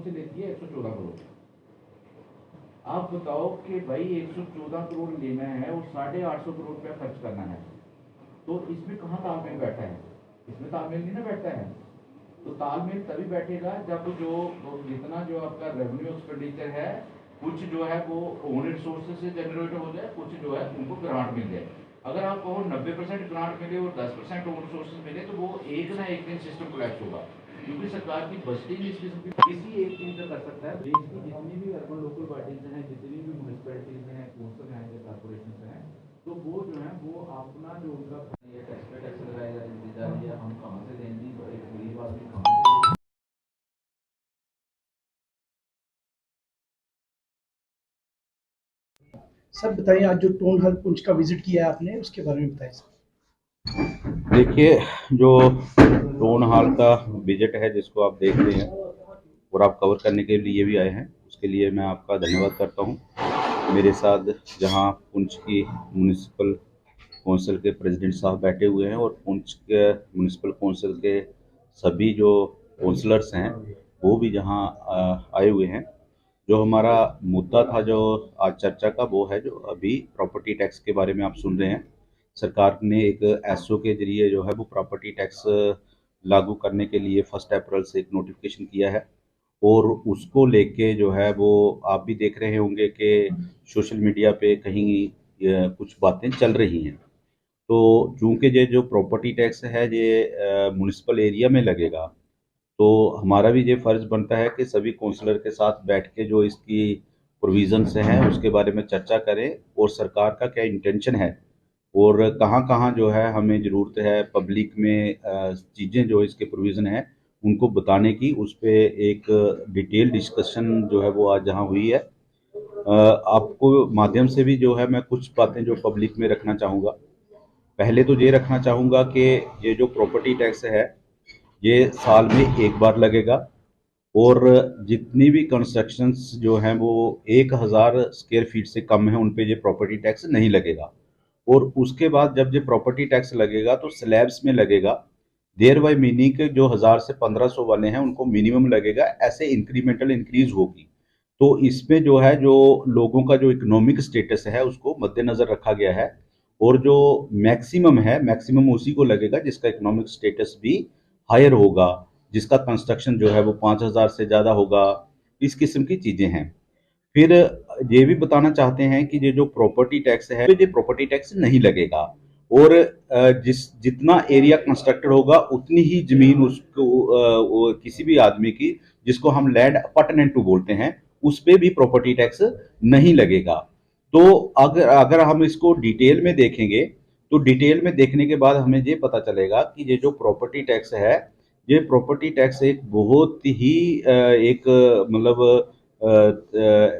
से लेती है 114 करोड़। आप बताओ कि भाई 114 करोड़ लेना है और 850 करोड़ रुपया खर्च करना है, तो इसमें कहाँ तालमेल बैठा है? इसमें तालमेल नहीं ना बैठता है। तो तालमेल तभी बैठेगा जब जो जितना जो आपका रेवेन्यू एक्सपेंडिचर है, कुछ जो है वो ओन रिसोर्सेज से जनरेट हो जाए, कुछ जो है उनको ग्रांट मिल जाए। अगर आप कहो 90% ग्रांट मिले और 10% ओन रिसोर्सेज मिले, तो वो एक ना एक दिन सिस्टम कोलैप्स होगा, क्योंकि सरकार की बजटिंग इस किस्म की किसी एक चीज का कर सकता है। देश की जितनी भी अर्बन लोकल बॉडीज हैं, जितनी भी म्यूनिसपैलिटीज हैं, कौंसल हैं या कॉर्पोरेशन हैं, तो वो जो है वो अपना जो उनका ये टैक्स पे टैक्स लगाया जा रही है, हम कहाँ से देंगे, एक गरीब आदमी कहाँ से देंगे। सर बताइए, आज जो टाउन हॉल पुंछ का विजिट किया है आपने, उसके बारे में बताइए सर। देखिए, जो टाउन हॉल का विजिट है जिसको आप देख रहे हैं और आप कवर करने के लिए भी आए हैं, उसके लिए मैं आपका धन्यवाद करता हूं। मेरे साथ जहां पुंछ की म्यूनिसिपल कौंसिल के प्रेसिडेंट साहब बैठे हुए हैं और पुंछ के म्यूनिसिपल कौंसिल के सभी जो काउंसलर्स हैं वो भी जहां आए हुए हैं। जो हमारा मुद्दा था जो आज चर्चा का, वो है जो अभी प्रॉपर्टी टैक्स के बारे में आप सुन रहे हैं। सरकार ने एक एसओ के जरिए जो है वो प्रॉपर्टी टैक्स लागू करने के लिए 1 अप्रैल से एक नोटिफिकेशन किया है, और उसको लेके जो है वो आप भी देख रहे होंगे कि सोशल मीडिया पे कहीं कुछ बातें चल रही हैं। तो चूंकि ये जो प्रॉपर्टी टैक्स है ये म्यूनिसिपल एरिया में लगेगा, तो हमारा भी ये फर्ज बनता है कि सभी काउंसलर के साथ बैठ के जो इसकी प्रोविजंस हैं उसके बारे में चर्चा करें, और सरकार का क्या इंटेंशन है और कहाँ कहाँ जो है हमें ज़रूरत है पब्लिक में चीज़ें जो इसके प्रोविज़न है उनको बताने की, उस पर एक डिटेल डिस्कशन जो है वो आज जहाँ हुई है। आपको माध्यम से भी जो है मैं कुछ बातें जो पब्लिक में रखना चाहूँगा। पहले तो ये रखना चाहूँगा कि ये जो प्रॉपर्टी टैक्स है ये साल में एक बार लगेगा, और जितनी भी कंस्ट्रक्शंस जो हैं वो 1000 स्क्वायर फीट से कम है उन पे ये प्रॉपर्टी टैक्स नहीं लगेगा। और उसके बाद जब ये प्रॉपर्टी टैक्स लगेगा तो स्लैब्स में लगेगा, देयर बाय मीनिंग के जो 1000 से 1500 वाले हैं उनको मिनिमम लगेगा, ऐसे इंक्रीमेंटल इंक्रीज होगी। तो इसमें जो है जो लोगों का जो इकोनॉमिक स्टेटस है उसको मद्देनजर रखा गया है, और जो मैक्सिमम है मैक्सिमम उसी को लगेगा जिसका इकोनॉमिक स्टेटस भी हायर होगा, जिसका कंस्ट्रक्शन जो है वो 5000 से ज़्यादा होगा। इस किस्म की चीज़ें हैं। फिर ये भी बताना चाहते हैं कि ये जो प्रॉपर्टी टैक्स है, ये प्रॉपर्टी टैक्स नहीं लगेगा, और जितना एरिया कंस्ट्रक्टेड होगा उतनी ही जमीन उसको किसी भी आदमी की, जिसको हम लैंड अपार्टमेंट बोलते हैं, उस पे भी प्रॉपर्टी टैक्स नहीं लगेगा। तो अगर अगर हम इसको डिटेल में देखेंगे, तो डिटेल में देखने के बाद हमें ये पता चलेगा कि ये जो प्रॉपर्टी टैक्स है, ये प्रॉपर्टी टैक्स एक बहुत ही एक मतलब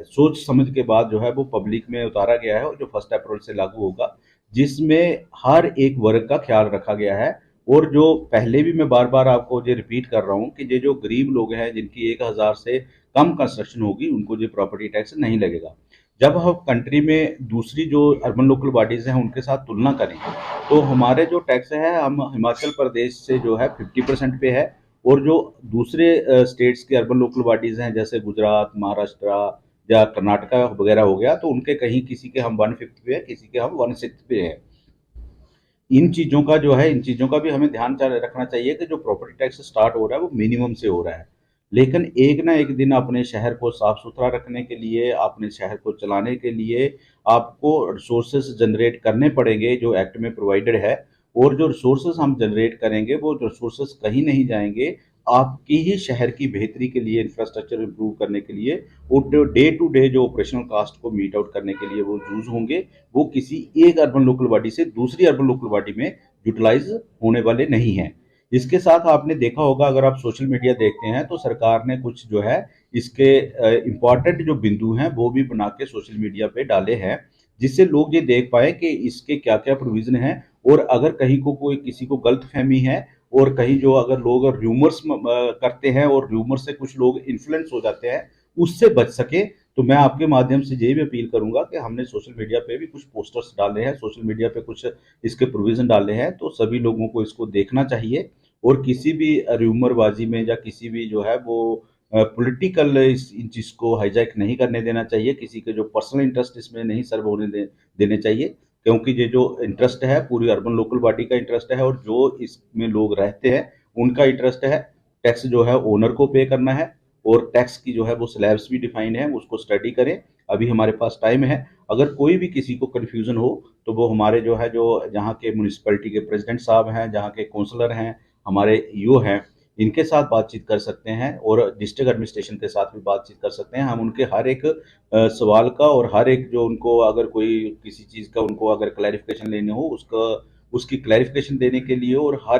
सोच समझ के बाद जो है वो पब्लिक में उतारा गया है, और जो 1 अप्रैल से लागू होगा, जिसमें हर एक वर्ग का ख्याल रखा गया है। और जो पहले भी मैं बार बार आपको ये रिपीट कर रहा हूँ कि ये जो गरीब लोग हैं जिनकी 1000 से कम कंस्ट्रक्शन होगी उनको ये प्रॉपर्टी टैक्स नहीं लगेगा। जब हम कंट्री में दूसरी जो अर्बन लोकल बॉडीज हैं उनके साथ तुलना करें, तो हमारे जो टैक्स है हम हिमाचल प्रदेश से जो है 50% पे है, और जो दूसरे स्टेट्स के अर्बन लोकल बॉडीज हैं जैसे गुजरात, महाराष्ट्र या कर्नाटका वगैरह हो गया, तो उनके कहीं किसी के हम 1/5 पे है, किसी के हम 1/6 पे है। इन चीज़ों का भी हमें ध्यान रखना चाहिए कि जो प्रॉपर्टी टैक्स स्टार्ट हो रहा है वो मिनिमम से हो रहा है, लेकिन एक ना एक दिन अपने शहर को साफ सुथरा रखने के लिए, अपने शहर को चलाने के लिए आपको रिसोर्सेज जनरेट करने पड़ेंगे जो एक्ट में प्रोवाइडेड है। और जो रिसोर्सेज हम जनरेट करेंगे वो रिसोर्सेज कहीं नहीं जाएंगे, आपकी ही शहर की बेहतरी के लिए, इंफ्रास्ट्रक्चर इंप्रूव करने के लिए, और डे टू डे जो ऑपरेशनल कास्ट को मीट आउट करने के लिए वो यूज होंगे। वो किसी एक अर्बन लोकल बॉडी से दूसरी अर्बन लोकल बॉडी में यूटिलाइज होने वाले नहीं हैं। इसके साथ आपने देखा होगा, अगर आप सोशल मीडिया देखते हैं तो सरकार ने कुछ जो है इसके इम्पॉर्टेंट जो बिंदु हैं वो भी बना के सोशल मीडिया पे डाले हैं, जिससे लोग ये देख पाए कि इसके क्या क्या प्रोविजन है। और अगर कहीं को कोई किसी को गलत फहमी है, और कहीं जो अगर लोग र्यूमर्स करते हैं और र्यूमर से कुछ लोग इन्फ्लुएंस हो जाते हैं, उससे बच सके, तो मैं आपके माध्यम से ये भी अपील करूंगा कि हमने सोशल मीडिया पे भी कुछ पोस्टर्स डाले हैं, सोशल मीडिया पे कुछ इसके प्रोविजन डाले हैं, तो सभी लोगों को इसको देखना चाहिए। और किसी भी र्यूमरबाजी में या किसी भी जो है वो पॉलिटिकल इन चीज़ को हाईजैक नहीं करने देना चाहिए, किसी के जो पर्सनल इंटरेस्ट इसमें नहीं सर्व होने देने चाहिए, क्योंकि ये जो इंटरेस्ट है पूरी अर्बन लोकल बॉडी का इंटरेस्ट है, और जो इसमें लोग रहते हैं उनका इंटरेस्ट है। टैक्स जो है ओनर को पे करना है, और टैक्स की जो है वो स्लैब्स भी डिफाइन है, उसको स्टडी करें। अभी हमारे पास टाइम है। अगर कोई भी किसी को कन्फ्यूज़न हो तो वो हमारे जो है जो जहाँ के म्यूनिसिपैलिटी के प्रेसिडेंट साहब हैं, जहाँ के काउंसलर हैं, हमारे ईओ हैं, इनके साथ बातचीत कर सकते हैं, और डिस्ट्रिक्ट एडमिनिस्ट्रेशन के साथ भी बातचीत कर सकते हैं। हम उनके हर एक सवाल का और हर एक जो उनको अगर कोई किसी चीज़ का उनको अगर क्लैरिफिकेशन लेने हो उसका उसकी क्लैरिफिकेशन देने के लिए, और हर